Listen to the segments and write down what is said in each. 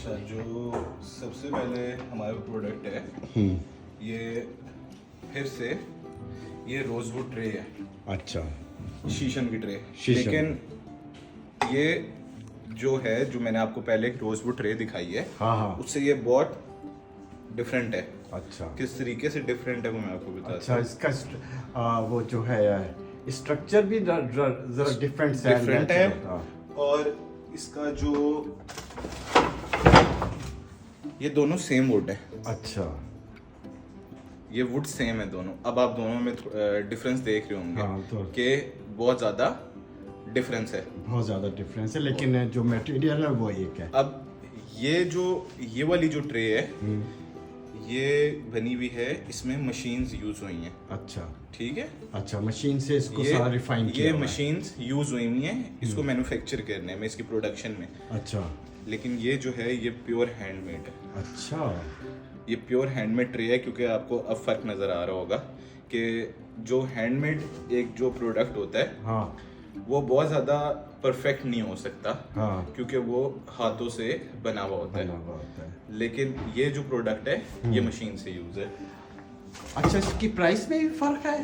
अच्छा, जो सबसे पहले हमारा प्रोडक्ट है ये फिर से ये रोजवुड ट्रे है, अच्छा, शीशम की ट्रे। शीशम। लेकिन ये जो है, जो मैंने आपको पहले एक रोजवुड ट्रे दिखाई है, हाँ हाँ, उससे ये बहुत डिफरेंट है। अच्छा किस तरीके से डिफरेंट है वो मैं आपको बताता अच्छा। हूँ। इसका वो जो है स्ट्रक्चर भी जरा डिफरेंट है, डिफरेंट है। natural, हाँ। और इसका जो ये दोनों सेम वुड है, अच्छा, ये वुड सेम है दोनों। अब आप दोनों में डिफरेंस देख रहे होंगे हाँ, तो कि बहुत ज्यादा डिफरेंस है। बहुत ज़्यादा डिफरेंस है, लेकिन जो मटेरियल है वो एक है। अब ये वाली जो ट्रे है ये बनी हुई है, इसमें मशीन्स यूज हुई हैं। अच्छा ठीक है, अच्छा, मशीन से इसको सारा रिफाइन किया ये हुआ है। मशीन्स यूज हुई हुई हैं इसको मैन्युफैक्चर करने में, इसकी प्रोडक्शन में। अच्छा लेकिन ये जो है ये प्योर हैंडमेड है। अच्छा, ये प्योर हैंडमेड ट्रे है, क्योंकि आपको अब फर्क नज़र आ रहा होगा कि जो हैंडमेड एक जो प्रोडक्ट होता है हाँ वो बहुत ज़्यादा परफेक्ट नहीं हो सकता, हाँ, क्योंकि वो हाथों से बना हुआ होता बना है। हुआ होता है। लेकिन ये जो प्रोडक्ट है ये मशीन से यूज है। अच्छा, इसकी प्राइस में भी फर्क है?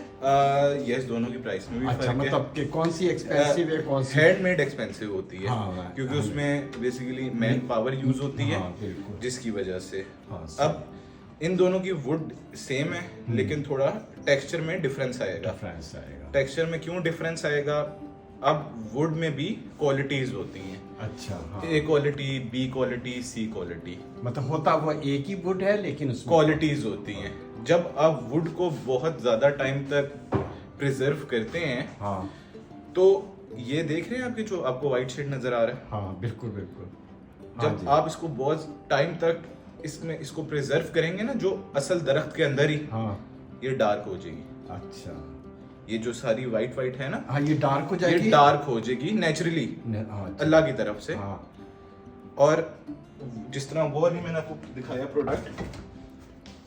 यस, दोनों की प्राइस में भी अच्छा, फर्क मतलब कि कौन सी एक्सपेंसिव है, कौन सी? हैंडमेड एक्सपेंसिव होती है, हाँ, क्योंकि उसमें बेसिकली मैन पावर यूज होती है, हाँ, बिल्कुल। जिसकी वजह से। हाँ, अब इन दोनों की वुड सेम है, लेकिन थोड़ा टेक्सचर में डिफरेंस आएगा। डिफरेंस आएगा। टेक्सचर में क्यों डिफरेंस आएगा? अब वुड में भी क्वालिटीज होती हैं, अच्छा, हाँ, ए क्वालिटी, बी क्वालिटी, सी क्वालिटी, मतलब होता वो एक ही वुड है, लेकिन उसमें क्वालिटीज होती हैं। जब आप वुड को बहुत ज्यादा टाइम तक प्रिजर्व करते हैं, हाँ तो ये देख रहे हैं आपके जो आपको व्हाइट शेड नजर आ रहा है, हाँ, बिल्कुल बिल्कुल। हाँ जब जी। आप इसको बहुत टाइम तक इसमें इसको प्रिजर्व करेंगे ना, जो असल दरख्त के अंदर ही, हाँ, ये डार्क हो जाएगी। अच्छा, ये जो सारी व्हाइट व्हाइट है ना, हाँ, ये डार्क हो ये जाएगी। डार्क हो जाएगी नेचुरली, हाँ, अच्छा, अल्लाह की तरफ से। हाँ, और जिस तरह वो नहीं मैंने आपको दिखाया प्रोडक्ट,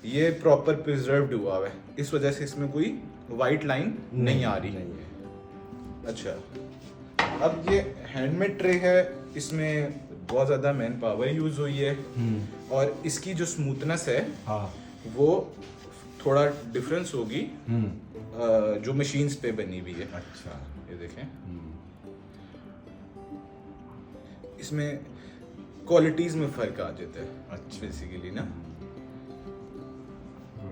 ये प्रॉपर प्रिजर्व्ड हुआ है, इस वजह से इसमें कोई वाइट लाइन नहीं आ रही। नहीं है। अच्छा, अब ये हैंडमेड ट्रे है, इसमें बहुत ज़्यादा मैन पावर यूज हुई है, और इसकी जो स्मूथनेस है हाँ, वो थोड़ा डिफरेंस होगी हम्म, जो मशीन्स पे बनी हुई है। अच्छा, ये देखें, इसमें क्वालिटीज में फर्क आ जाता है, अच्छा। बेसिकली ना।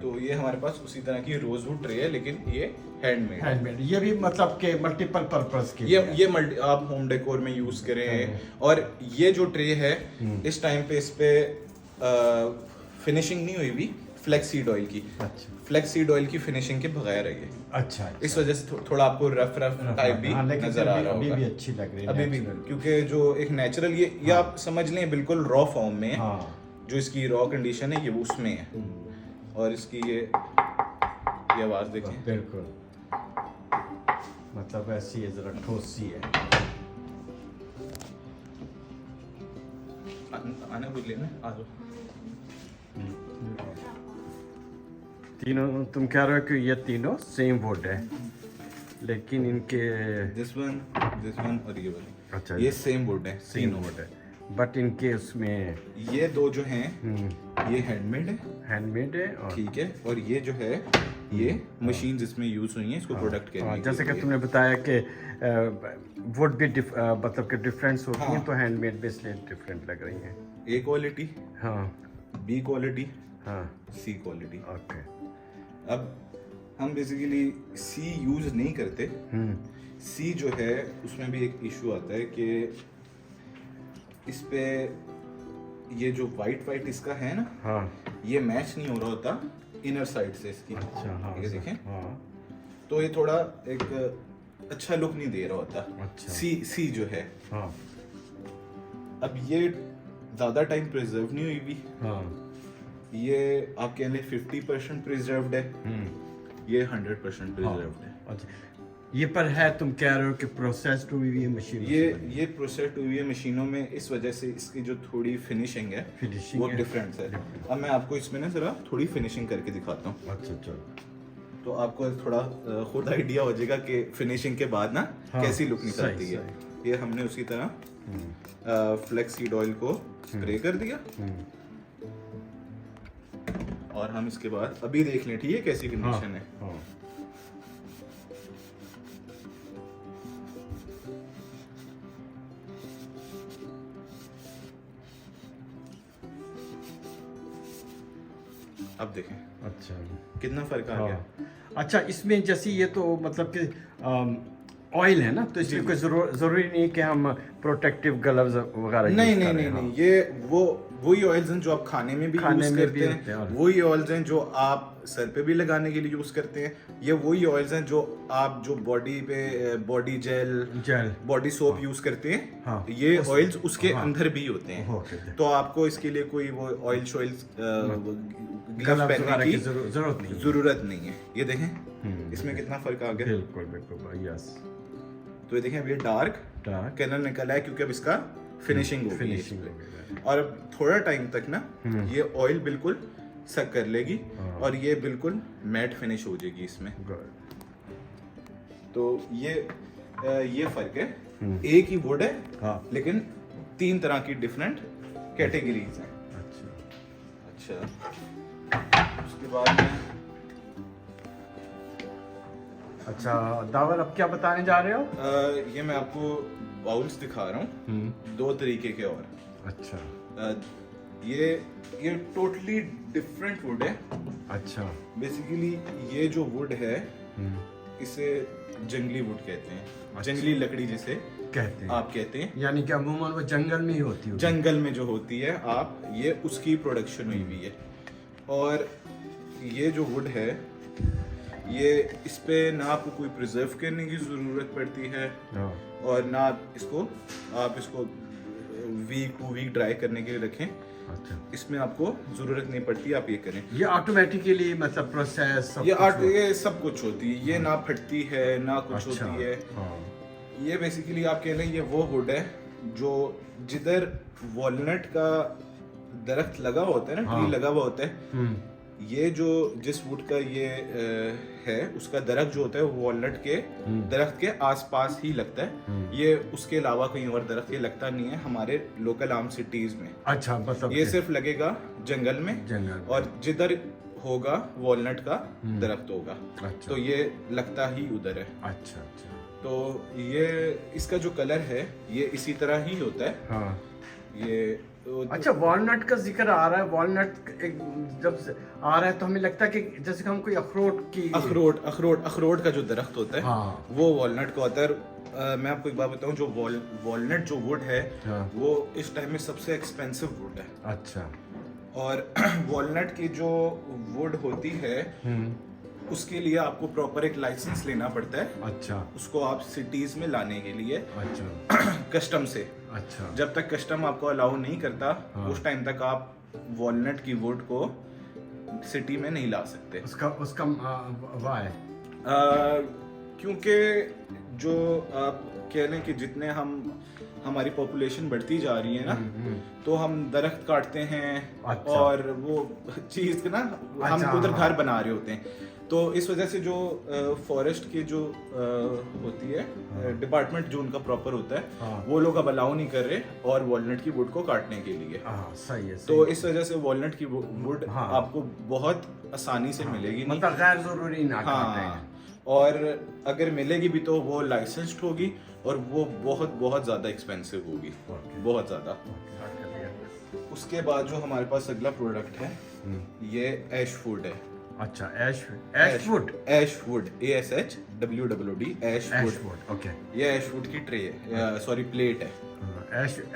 तो ये हमारे पास उसी तरह की रोजवुड ट्रे है, लेकिन ये हैंडमेड है। हैंडमेड, ये भी मतलब के मल्टीपल पर्पस के ये लिए है। ये मल्टी आप होम डेकोर में यूज करें। और ये जो ट्रे है, इस टाइम पे इस पे फिनिशिंग नहीं हुई हुई फ्लेक्स सीड ऑयल की। अच्छा फ्लेक्स सीड ऑयल की फिनिशिंग के बगैर है ये, अच्छा, इस वजह से थोड़ा आपको रफ रफ टाइप भी हाँ, लेकिन नजर आ रहा अभी होगा। भी अच्छी लग रही है, अभी भी, natural। क्योंकि जो एक नेचुरल ये आप समझ लें बिल्कुल रॉ फॉर्म में है। हाँ, जो इसकी रॉ कंडीशन है ये उसमें है। और इसकी ये आवाज देखें, बिल्कुल, मतलब ऐसी है, जरा ठोस सी है। आना कुछ लेना, आ जाओ। तीनों तुम कह रहे हो कि ये तीनों सेम वुड है, लेकिन इनके दिस वन और ये वाली, अच्छा, ये सेम वुड है, सेम तीनों। वुड है, बट इनके उसमें ये दो जो हैं ये हैंडमेड है, हैंडमेड है। और ठीक है। और ये जो है ये मशीन जिसमें यूज हुई है इसको प्रोडक्ट के हाँ, लिए। जैसे कि तुमने बताया कि वुड भी मतलब कि डिफरेंस होती है, हाँ। तो हैंडमेड भी इसलिए डिफरेंट लग रही हैं। ए क्वालिटी, हाँ बी क्वालिटी, हाँ, सी क्वालिटी। ओके, अब हम बेसिकली सी यूज नहीं करते। सी जो है उसमें भी एक इशू आता है कि इस पे ये जो वाइट इसका है ना, हाँ, ये मैच नहीं हो रहा होता इनर साइड से इसकी। अच्छा, हाँ, ये देखें, हाँ, तो ये थोड़ा एक अच्छा लुक नहीं दे रहा होता। अच्छा। सी जो है, हाँ, अब ये ज्यादा टाइम प्रिजर्व नहीं हुई भी, हाँ, ये आप कह लें 50% प्रिजर्व्ड है, ये 100% प्रिजर्व्ड है। अच्छा, ये पर है, तुम कह रहे हो कि प्रोसेस्ड हुई हुई मशीन ये प्रोसेस्ड हुई है मशीनों में, इस वजह से इसकी जो थोड़ी फिनिशिंग है Finishing वो है। डिफरेंट है। अब मैं आपको इसमें ना जरा थोड़ी फिनिशिंग करके दिखाता हूँ, अच्छा, चलो, तो आपको थोड़ा खुद आइडिया हो जाएगा कि फिनिशिंग के बाद ना हाँ, कैसी लुक सही, निकलती है। ये हमने उसी तरह फ्लेक्स सीड ऑयल को स्प्रे कर दिया और हम इसके बाद अभी देख लें, ठीक है कैसी कंडीशन है। हाँ। अब देखें अच्छा कितना फर्क आ गया। अच्छा, इसमें जैसे ये तो मतलब कि ऑयल है ना, तो इसलिए कोई जरूरी नहीं कि हम प्रोटेक्टिव ग्लव्स वगैरह नहीं नहीं नहीं नहीं, ये वही ऑयल्स हैं जो आप खाने में भी यूज करते हैं, वही ऑयल्स हैं जो आप सर पे भी लगाने के लिए यूज करते हैं, ये वही ऑयल्स हैं जो आप जो बॉडी पे body jail body soap use करते हैं। हाँ, ये ऑयल्स उसके अंदर भी होते हैं, तो आपको इसके लिए कोई वो ऑयल शॉइल्स ग्लव्स पहनने की जरूरत नहीं है। ये देखें इसमें कितना फर्क आ गया। बिल्कुल बिल्कुल, यस। तो ये देखें अब ये डार्क कलर निकला है क्योंकि अब इसका फिनिशिंग हो गई है। और अब थोड़ा टाइम तक ना ये ऑयल बिल्कुल सक कर लेगी और ये बिल्कुल मैट फिनिश हो जाएगी इसमें। तो ये फर्क है, एक ही वुड है लेकिन 3 तरह की डिफरेंट कैटेगरीज हैं। अच्छा उसके बाद में अच्छा दावर, अब क्या बताने जा रहे हो? ये मैं आपको बाउल्स दिखा रहा हूँ 2 तरीके के और। अच्छा ये टोटली डिफरेंट वुड है। अच्छा, बेसिकली ये जो वुड है इसे जंगली वुड कहते हैं। अच्छा। जंगली लकड़ी जिसे कहते हैं आप कहते हैं, यानी कि अमूमन वो जंगल में ही होती है। जंगल में जो होती है आप, ये उसकी प्रोडक्शन हुई हुई है। और ये जो वुड है ये इस पे ना आपको कोई प्रिजर्व करने की जरूरत पड़ती है और ना आप इसको वीक टू वीक ड्राई करने के लिए रखें। अच्छा, इसमें आपको जरूरत नहीं पड़ती, आप ये करें। ये ऑटोमेटिकली मतलब प्रोसेस ये सब कुछ होती है, ये ना फटती है ना कुछ होती है। ये बेसिकली आप कह लें ये वो वुड है जो जिधर वॉलनट का दरख्त लगा होता है ना, ट्री लगा हुआ होता है, ये जो जिस वुड का ये है उसका दरख्त जो होता है वो वॉलनट के दरख्त के आसपास ही लगता है। ये उसके अलावा कहीं और दरख्त ये लगता नहीं है हमारे लोकल आर्म सिटीज में। अच्छा, मतलब ये सिर्फ लगेगा जंगल में, और जिधर होगा वॉलनट का दरख्त होगा। अच्छा। तो ये लगता ही उधर है। अच्छा अच्छा। तो ये इसका जो कलर है ये इसी तरह ही होता है। हाँ। ये अच्छा, वॉलनट का जिक्र आ रहा है। वॉलनट जब आ रहा है तो हमें लगता है कि जैसे हम कोई अखरोट का जो दरख्त होता है, हाँ, वो वॉलनट का होता है। मैं आपको एक बात बताऊं, जो वॉलनट जो वुड है, हाँ, वो इस टाइम में सबसे एक्सपेंसिव वुड है। अच्छा। और वॉलनट की जो वुड होती है उसके लिए आपको प्रॉपर एक लाइसेंस लेना पड़ता है। अच्छा। उसको आप सिटीज में लाने के लिए। अच्छा। कस्टम से। अच्छा। जब तक कस्टम आपको अलाउ नहीं करता, हाँ, उस टाइम तक आप वॉलनट की वुड को सिटी में नहीं ला सकते। उसका वाह है क्योंकि जो आप कह लें कि जितने हमारी पॉपुलेशन बढ़ती जा रही है ना, तो हम दरख्त काटते हैं। अच्छा। और वो चीज ना, हम उधर घर बना रहे होते हैं, तो इस वजह से जो फॉरेस्ट की जो होती है, हाँ, डिपार्टमेंट जो उनका प्रॉपर होता है, हाँ, वो लोग अब अलाउ नहीं कर रहे और वॉलनट की वुड को काटने के लिए। हाँ, सही है। तो इस वजह से वॉलनट की वुड, हाँ, आपको बहुत आसानी से, हाँ, मिलेगी, मतलब गैर जरूरी ना काटें। और अगर मिलेगी भी तो वो लाइसेंस्ड होगी और वो बहुत बहुत ज्यादा एक्सपेंसिव होगी, बहुत ज्यादा। उसके बाद जो हमारे पास अगला प्रोडक्ट है ये ऐश वुड है। अच्छा, ash wood ASHWOOD ash wood. Okay. ये ऐश वुड की ट्रे है, सॉरी प्लेट है।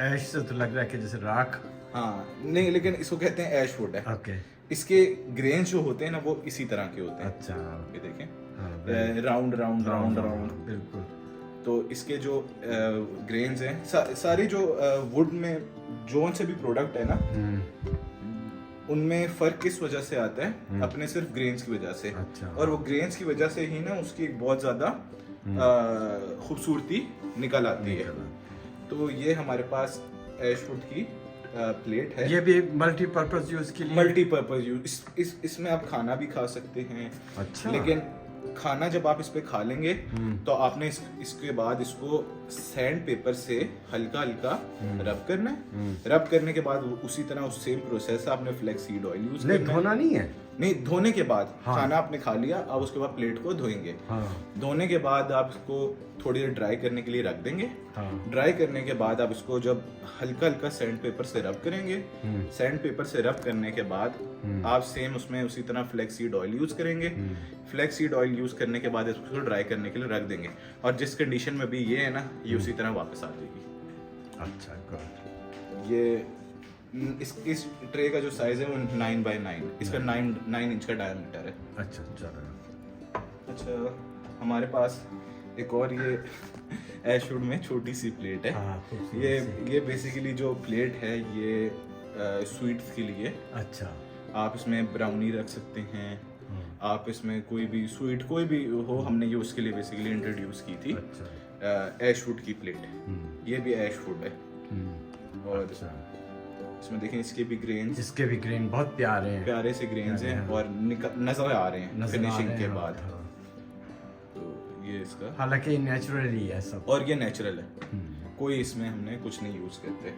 ऐश से तो लग रहा है कि जैसे राख। हाँ, नहीं, लेकिन इसको कहते हैं ऐश वुड है। ओके। इसके ग्रेन जो होते हैं ना वो इसी तरह के होते हैं। अच्छा। ये देखें, राउंड राउंड राउंड राउंड। बिल्कुल। तो इसके जो ग्रेन्स हैं, सारे जो वुड में जोन से भी प्रोडक्ट है ना, उनमें फर्क किस वजह से आता है? अपने सिर्फ ग्रेन्स की वजह से। अच्छा। और वो ग्रेन्स की वजह से ही ना उसकी एक बहुत ज्यादा खूबसूरती निकल आती है। तो ये हमारे पास ऐश वुड की प्लेट है। ये भी मल्टीपर्पज यूज के लिए। मल्टीपर्पज यूज, इसमें आप खाना भी खा सकते हैं। अच्छा। लेकिन खाना जब आप इस पे खा लेंगे तो आपने इसके बाद इसको सैंड पेपर से हल्का हल्का रब करना है। रब करने के बाद उसी तरह उस सेम प्रोसेस है, आपने फ्लैक्स सीड ऑयल यूज नहीं करना है। धोना नहीं है। नहीं, धोने के बाद हाँ। खाना आपने खा लिया, अब उसके बाद प्लेट को धोएंगे। हाँ धोने के बाद आप इसको थोड़ी देर ड्राई करने के लिए रख देंगे। हाँ ड्राई करने के बाद आप इसको जब हल्का हल्का सैंड पेपर से रब करेंगे, सैंड पेपर से रब करने के बाद आप सेम उसमें उसी तरह फ्लैक्स सीड ऑयल यूज करेंगे। फ्लैक्स सीड ऑयल यूज करने के बाद इसको ड्राई करने के लिए रख देंगे, और जिस कंडीशन में भी ये है ना, ये उसी तरह वापस आ जाएगी। अच्छा गुड। ये इस ट्रे का जो साइज है वो 9x9, इसका 9 इंच का डायमीटर है। अच्छा चलो। अच्छा, हमारे पास एक और ये एशवुड में छोटी सी प्लेट है। हाँ, खूबसूरत ये बेसिकली जो प्लेट है ये स्वीट्स के लिए। अच्छा आप इसमें ब्राउनी रख सकते हैं, आप इसमें कोई भी स्वीट कोई भी हो, हमने ये उसके लिए बेसिकली इंट्रोड्यूस की थी। अच्छा एशवुड की प्लेट, ये भी एशवुड है। और अच्छा। इसमें देखें इसके भी ग्रेन्स, इसके भी ग्रेन बहुत प्यारे हैं। प्यारे से ग्रेन्स हैं और नजर आ रहे हैं नजर आ फिनिशिंग रहे के हैं, बाद। हाँ। तो ये इसका, हालांकि नेचुरली है सब। और ये नेचुरल है, कोई इसमें हमने कुछ नहीं यूज करते।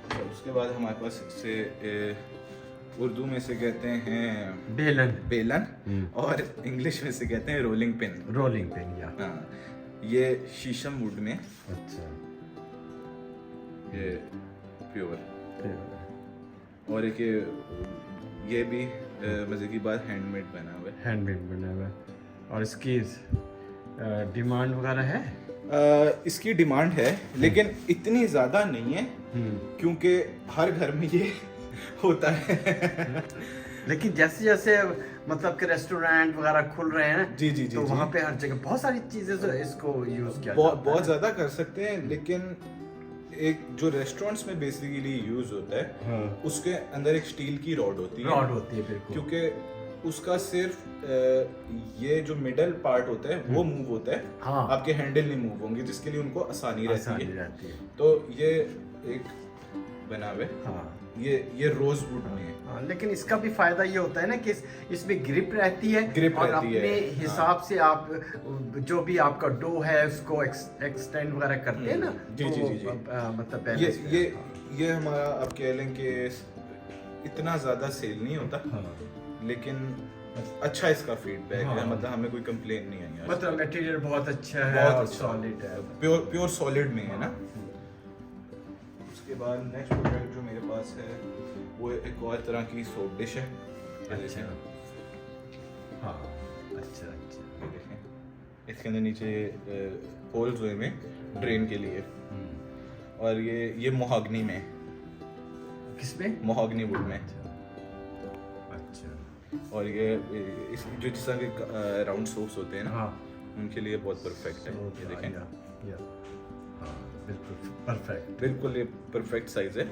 तो उसके बाद हमारे पास इससे उर्दू में से कहते हैं बेलन। बेलन, और इंग्लिश में से कहते हैं रोलिंग पिन। रोलिंग पिन या। हाँ, ये शीशम वुड में, अच्छा ये प्योर। और एक ये भी मजे की बात हैंडमेड बना हुआ है। हैंडमेड बना हुआ है। और इसकी डिमांड वगैरह है? इसकी डिमांड है, लेकिन इतनी ज्यादा नहीं है, क्योंकि हर घर में ये होता है। लेकिन जैसे जैसे मतलब कि रेस्टोरेंट वगैरह खुल रहे हैं, जी जी जी तो जी। वहाँ पे हर जगह बहुत सारी चीजें से इसको यूज किया बहुत जाता बहुत है। ज्यादा कर सकते हैं, लेकिन एक जो रेस्टोरेंट्स में बेसिकली यूज होता है, हाँ। उसके अंदर एक स्टील की रॉड होती है। रॉड होती है बिल्कुल। क्योंकि उसका सिर्फ ये जो मिडल पार्ट होता है वो मूव होता है। हाँ। आपके हैंडल नहीं मूव होंगे, जिसके लिए उनको आसानी आसानी रहती है। रहती है। तो ये एक बना हुआ है। हाँ ये रोज वुड में है। हाँ, लेकिन इसका भी फायदा ये होता है ना कि इसमें ग्रिप रहती है। ग्रिप और रहती अपने है, हिसाब से आप जो भी आपका डो है उसको एक्सटेंड वगैरह करते हैं ना, जी, तो जी, जी, जी। मतलब ये balance ये रहता है। ये हमारा आप कह लें कि इतना ज्यादा सेल नहीं होता, हाँ। लेकिन अच्छा इसका फीडबैक है। हाँ। मतलब हमें कोई कंप्लेन नहीं आई आज मतलब मटेरियल बहुत अच्छा है, बहुत और अच्छा, सॉलिड है। प्योर सॉलिड में है ना। उसके बाद नेक्स्ट प्रोडक्ट जो मेरे पास है वो एक और तरह की सोप डिश है। ये अच्छा। देखें, हाँ अच्छा अच्छा। ये देखें, इसके अंदर नीचे होल्स हुए में ड्रेन के लिए। और ये मोहागनी में, किसमें? मोहागनी वुड में। अच्छा। और ये इस जो जिस तरह के राउंड सोप्स होते हैं ना, हाँ उनके लिए बहुत परफेक्ट है। ये देखें, या हाँ बिल्कुल परफेक्ट। बिल्कुल ये परफेक्ट साइज है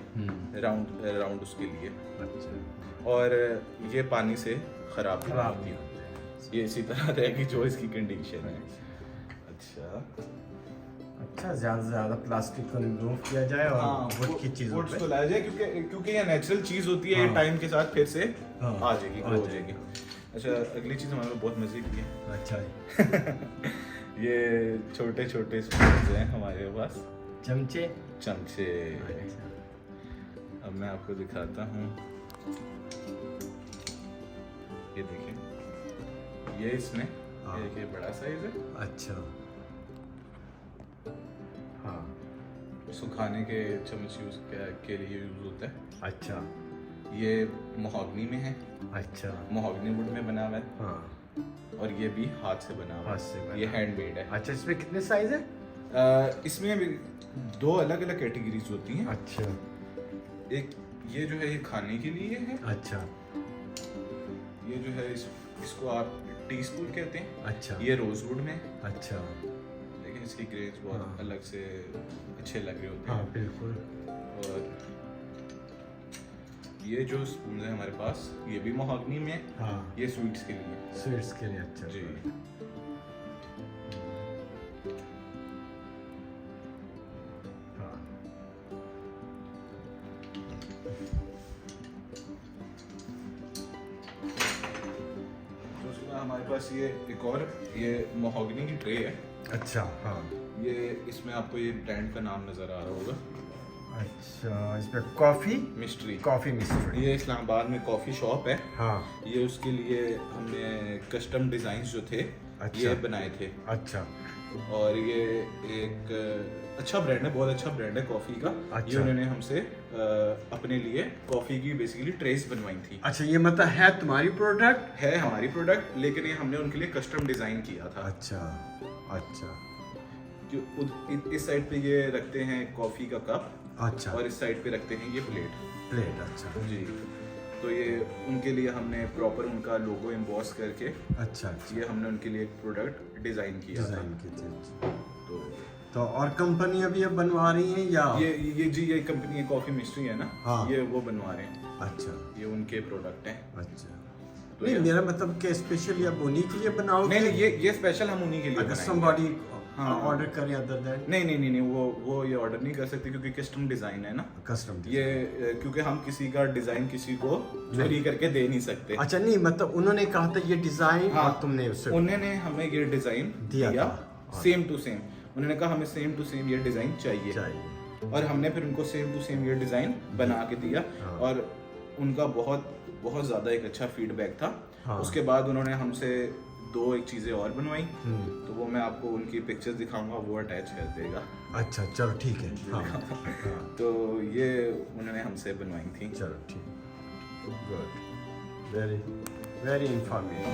राउंड उसके लिए। अच्छा। और ये पानी से खराब भी खराब नहीं नहीं होती, होते। ये इसी तरह रहेगी जो इसकी कंडीशन है। अच्छा, अच्छा, ज्यादा से ज्यादा प्लास्टिक को रिमूव किया जाए और वुड की चीजों वुड्स पे। को लाया जाए, क्योंकि ये नेचुरल चीज होती है। हाँ। टाइम के साथ फिर से हाँ, आ जाएगी, आ ग्रो हो जाएगी। जाएगी। अच्छा, अगली चीज हमारे को बहुत मजे की है। अच्छा ये छोटे छोटे स्पून हैं हमारे पास, चमचे। चमचे। अच्छा। अब मैं आपको दिखाता हूँ, ये देखिए, ये इसमें हाँ। ये बड़ा साइज है। अच्छा हाँ सुखाने के चम्मच यूज के लिए यूज होता है। अच्छा ये मोहागनी में है, अच्छा। मोहागनी वुड में बना हुआ है। हाँ और ये भी हाथ से बना हुआ हाथ से है, बना ये हैंडमेड है। अच्छा, इसमें कितने साइज है? इसमें भी दो अलग अलग कैटेगरीज होती हैं। अच्छा एक ये जो है ये खाने के लिए है। अच्छा ये जो है इसको आप टी स्पून कहते हैं। अच्छा। ये रोजवुड में, अच्छा लेकिन इसकी ग्रेन्स बहुत हाँ। अलग से अच्छे लग रहे होते हाँ हैं। बिल्कुल। और ये जो स्पून है हमारे पास, ये भी मोहागनी में है। हाँ ये स्वीट्स के लिए। स्वीट्स के लिए। अच्छा जी। हाँ तो उसके बाद हमारे पास ये एक और ये मोहागनी की ट्रे है। अच्छा हाँ। ये इसमें आपको ये ब्रांड का नाम नज़र आ रहा होगा, अच्छा, इसमें कॉफ़ी मिस्ट्री। Coffee mystery. ये इस्लामाबाद में कॉफ़ी शॉप है। हाँ। ये उसके लिए हमने कस्टम डिज़ाइंस जो थे अच्छा। ये बनाए थे। अच्छा और ये एक अच्छा ब्रांड है, बहुत अच्छा ब्रांड है कॉफ़ी का। अच्छा। ये उन्होंने हमसे अपने लिए कॉफ़ी की बेसिकली ट्रेस बनवाई थी। अच्छा, ये मतलब है तुम्हारी प्रोडक्ट? है हमारी प्रोडक्ट, लेकिन ये हमने उनके लिए कस्टम डिज़ाइन किया था। अच्छा अच्छा इस साइड पे ये रखते हैं कॉफ़ी का कप, अच्छा। और इस साइड पे रखते हैं ये प्लेट। प्लेट, अच्छा जी, तो ये उनके लिए हमने प्रॉपर उनका लोगो एम्बॉस करके अच्छा अच्छा ये हमने उनके लिए एक प्रोडक्ट डिज़ाइन किया था। डिज़ाइन की थी। तो तो और कंपनी अभी अब बनवा रही है या? ये कंपनी कॉफ़ी मिस्ट्री है ना, हाँ। ये वो बनवा रहे हैं। अच्छा ये उनके प्रोडक्ट हैं। अच्छा। तो नहीं, ये- मेरा मतलब कि स्पेशली अब उन्हीं के लिए बनाओ? नहीं नहीं, ये स्पेशल हम उन्हीं के लिए अगर बनाएंगे। somebody हाँ। ऑर्डर करे अदर देन? नहीं, वो ये ऑर्डर नहीं कर सकते क्योंकि कस्टम डिज़ाइन है ना कस्टम। ये, क्योंकि हम किसी का डिज़ाइन किसी को चोरी करके दे नहीं सकते। अच्छा, नहीं मतलब उन्होंने कहा था ये डिजाइन हाँ, और तुमने उससे उन्होंने हमें ये डिज़ाइन दिया दिया था। Same to same. उन्होंने कहा हमें सेम टू सेम ये डिज़ाइन चाहिए, चाहिए। और हमने फिर उनको सेम टू सेम ये डिज़ाइन बना के दिया। हाँ। और उनका बहुत बहुत ज़्यादा एक अच्छा फीडबैक था। हाँ। उसके बाद उन्होंने हमसे एक चीज़ें और बनवाई, हम्म। तो वो मैं आपको उनकी पिक्चर्स दिखाऊंगा, वो अटैच कर देगा। अच्छा चलो ठीक है। हाँ हाँ, तो ये उन्होंने हमसे बनवाई थी। चलो ठीक, good, very very informative.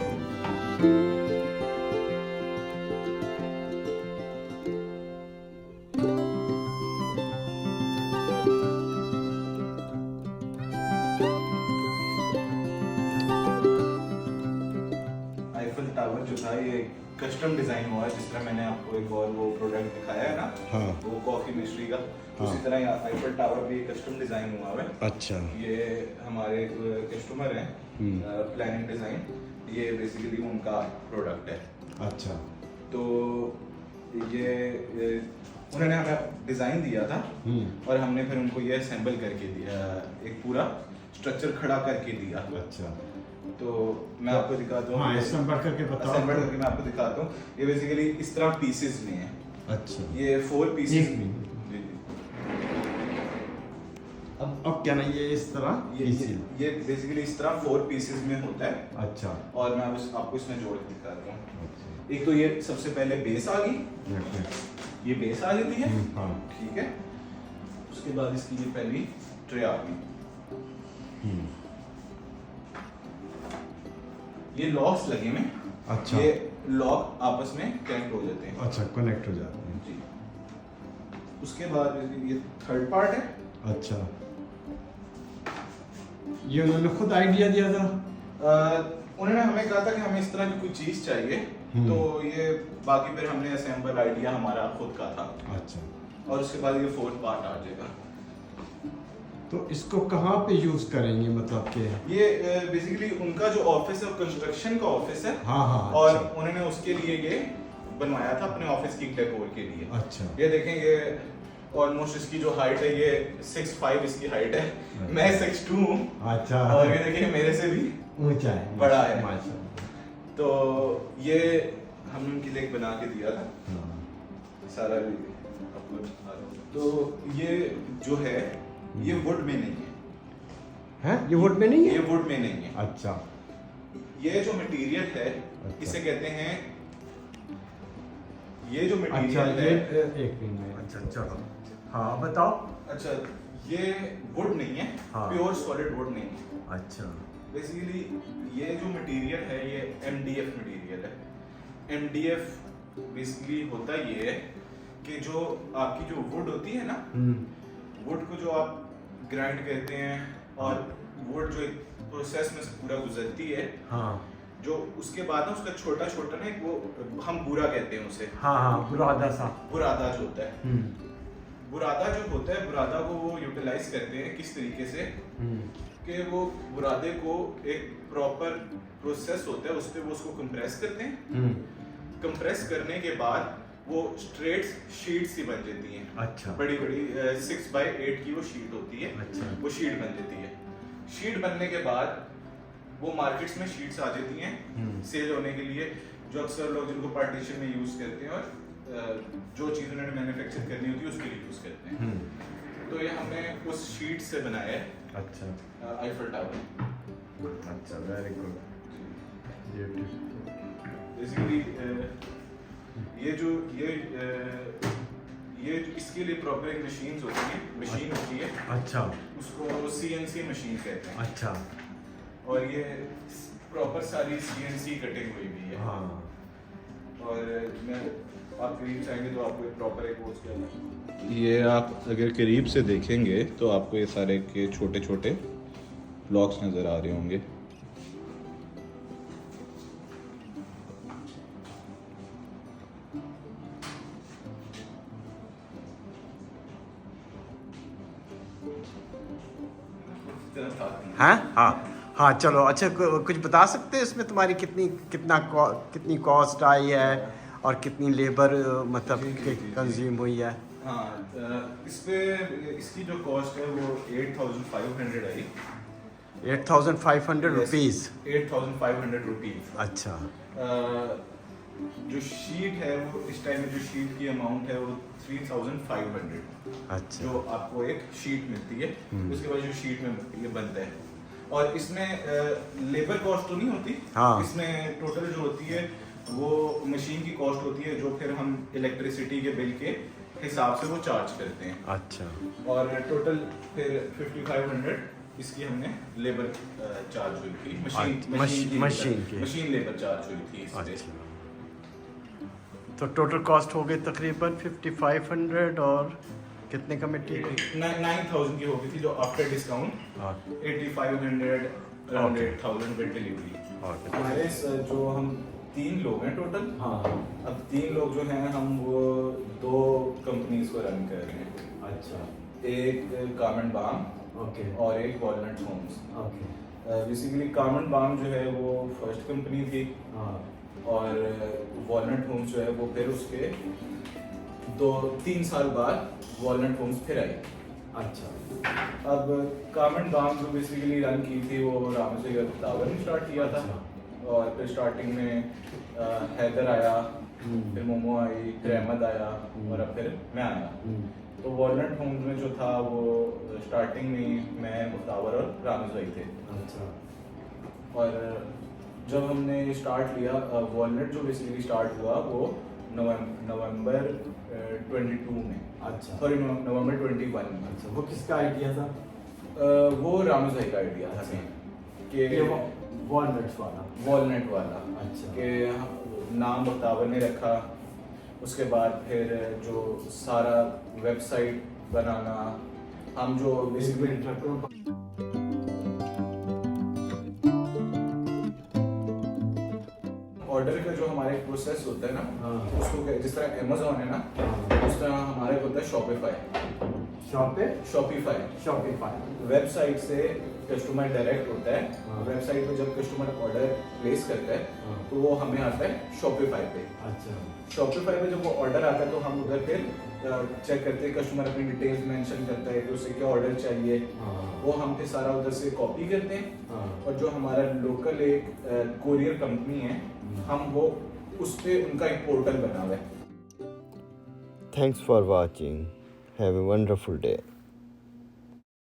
Eiffel tower जो था ये कस्टम डिजाइन हुआ है, जिस तरह मैंने आपको एक और वो प्रोडक्ट दिखाया है ना, हाँ। वो कॉफी मिस्ट्री का, हाँ। उसी तरह आईफल टावर भी कस्टम डिजाइन हुआ है। अच्छा। ये हमारे कस्टमर हैं, प्लानिंग डिजाइन, ये बेसिकली उनका प्रोडक्ट है। अच्छा। तो ये उन्होंने हमें डिजाइन दिया था, और हमने फिर उनको ये असेंबल करके दिया, एक पूरा स्ट्रक्चर खड़ा करके दिया। अच्छा। तो मैं आपको दिखाता हूँ। हाँ, असेंबल करके बताओ। असेंबल करके मैं आपको दिखाता हूँ। ये बेसिकली इस तरह पीसेस में है। अच्छा। ये 4 पीसेस। एक मिनट। जी। अब क्या ना ये इस तरह ये बेसिकली इस तरह 4 पीसेस में होता है। अच्छा। और मैं आपको इसमें जोड़ के दिखाता हूँ। अच्छा। एक तो ये सबसे पहले बेस आ गई, ये बेस आ जाती है। हाँ। ठीक है, उसके बाद इसकी ये पहली ट्रे आ गई। ये लॉक्स लगे में। अच्छा। ये लॉक आपस में कनेक्ट हो जाते हैं। अच्छा, कनेक्ट हो जाते हैं। जी। उसके बाद ये थर्ड पार्ट है। अच्छा, ये उन्होंने खुद आइडिया दिया था? उन्होंने हमें कहा था कि हमें इस तरह की कोई चीज चाहिए, तो ये बाकी फिर हमने असेंबल आइडिया हमारा खुद का था। अच्छा। और उसके बाद ये फोर्थ पार्ट आ जाएगा। तो इसको कहाँ पे यूज करेंगे, मतलब कि? ये बेसिकली उनका जो ऑफिस है, कंस्ट्रक्शन का ऑफिस है। हाँ हाँ। और अच्छा। उन्होंने उसके लिए ये बनवाया था अपने ऑफिस की डेकोर के लिए। अच्छा। ये देखें, ये ऑलमोस्ट इसकी जो हाइट है ये 6'5" इसकी हाइट है। मैं 6'2" हूँ। अच्छा। और ये देखिए मेरे से भी ऊंचा है, बड़ा है। माशाल्लाह। तो ये हमने उनके लिए एक बना के दिया था सारा आपको। तो ये जो है ये वुड में नहीं है। हैं? ये वुड में नहीं है? ये वुड में नहीं है। अच्छा। ये जो मटेरियल है इसे कहते हैं, ये जो अच्छा, मटेरियल ये है। एक मिनट। अच्छा चलो, हाँ बताओ। अच्छा, ये वुड नहीं है, हाँ। प्योर सॉलिड वुड नहीं है। अच्छा। बेसिकली ये जो मटेरियल है ये MDF मटेरियल है। MDF बेसिकली होता ये है कि जो आपकी जो वुड होती है ना, वुड को जो आप ग्राइंड करते हैं, और वुड जो एक प्रोसेस में से पूरा गुजरती है, हाँ। जो उसके बाद ना उसका छोटा छोटा ना एक वो हम बुरा कहते हैं उसे। हाँ हाँ, बुरादा सा। बुरादा जो होता है, बुरादा जो होता है, बुरादा को वो यूटिलाइज करते हैं किस तरीके से कि वो बुरादे को एक प्रॉपर प्रोसेस होता है, उस पर वो उसको कंप्रेस करते हैं। कंप्रेस करने के बाद वो स्ट्रेट शीट सी बन जाती हैं। अच्छा। बड़ी बड़ी 6x8 की वो शीट होती है। अच्छा। वो शीट बन जाती है। शीट बनने के बाद वो मार्केट्स में शीट्स आ जाती हैं सेल होने के लिए, जो अक्सर लोग जिनको पार्टीशन में यूज करते हैं। और जो चीज़ उन्होंने मैन्युफैक्चर करनी होती है उसके लिए यूज़ करते हैं। तो ये हमने उस शीट से बनाया है अच्छा आईफल टावर। अच्छा, वेरी गुड, ब्यूटीफुल। बेसिकली ये जो इसके लिए प्रॉपर एक मशीन होती है, अच्छा उसको CNC मशीन कहते हैं। अच्छा, और ये प्रॉपर सारी CNC कटिंग हुई भी है। हाँ, और मैं आप करीब चाहेंगे तो आपको एक प्रॉपर एक वो उसके ये आप अगर करीब से देखेंगे तो आपको ये सारे के छोटे छोटे ब्लॉक्स नज़र आ रहे होंगे। हाँ हाँ हाँ, चलो अच्छा, कुछ बता सकते हैं इसमें तुम्हारी कितनी कॉस्ट आई है और कितनी लेबर मतलब कंज्यूम हुई है? हाँ, इस पे इसकी जो कॉस्ट है वो 8,500 आई। 8,500 रुपीज़? 8,500 रुपीज़। अच्छा। जो शीट है वो इस टाइम में जो शीट की अमाउंट है वो 3,500। अच्छा, जो आपको एक शीट मिलती है, उसके बाद जो शीट में ये बनता है। और इसमें लेबर कॉस्ट तो नहीं होती। हाँ। इसमें टोटल जो होती है वो मशीन की कॉस्ट होती है, जो फिर हम इलेक्ट्रिसिटी के बिल के हिसाब से वो चार्ज करते हैं। अच्छा, और टोटल फिर 5,500 इसकी हमने लेबर चार्ज हुई थी, मशीन लेबर चार्ज हुई थी इस पे। अच्छा, तो टोटल कॉस्ट हो गई तकरीबन 5,500 और कितने का मटेरियल? 9,000 की हो गई थी, जो after discount 8,500 around 8,000 with delivery. हमारे जो हम 3 लोग हैं टोटल। हाँ, अब 3 लोग जो हैं हम वो 2 कंपनीज को रन कर रहे हैं। अच्छा, एक कार्मेंट बाम ओके और एक वॉलनट होम्स। ओके, बेसिकली कार्मेंट बाम जो है वो फर्स्ट कंपनी थी, हाँ, और वॉलनट होम्स जो है वो फिर उसके 2-3 साल बाद वॉलनट होम्स फिर आई। अच्छा, अब कार्मेंट बाम जो बेसिकली रन की थी वो रामसे टावर ने स्टार्ट किया था। और फिर स्टार्टिंग में हैदर आया, फिर मोमो आई, फिर अहमद आया, और अब फिर मैं आया। तो वॉलनट होम्स में जो था वो स्टार्टिंग में मैं, मुख्तावर और रामेश भाई थे। अच्छा, और जब हमने स्टार्ट लिया वॉलनट जो बेसिकली स्टार्ट हुआ वो नवंबर 22 में। अच्छा, सॉरी, नवंबर 21 में। अच्छा, वो किसका आइडिया था? वो रामेश भाई का आइडिया था कि वॉलनट्स वाला। अच्छा, कि नाम मुख्तावर ने रखा। उसके बाद फिर जो सारा वेबसाइट बनाना, हम जो बेसिकली ऑर्डर का जो हमारा एक प्रोसेस होता है ना, हाँ, उसको जिस तरह अमेज़ॉन है ना, उस तरह हमारे होता है शॉपिफाई। वेबसाइट से कस्टमर डायरेक्ट होता है। हाँ। वेबसाइट पे जब कस्टमर ऑर्डर प्लेस करता है हाँ। तो वो हमें आता है शॉपिफाई पे। अच्छा, शॉपिफाई पे जब वो ऑर्डर आता है तो हम उधर फिर चेक करते हैं, कस्टमर अपनी डिटेल्स मेंशन करता है कि उसे क्या ऑर्डर चाहिए। हाँ, वो हम फिर सारा उधर से कॉपी करते हैं, हाँ, और जो हमारा लोकल एक कोरियर कंपनी है, हम वो उस पे उनका एक पोर्टल बना हुआ है। Thanks for watching. Have a wonderful day.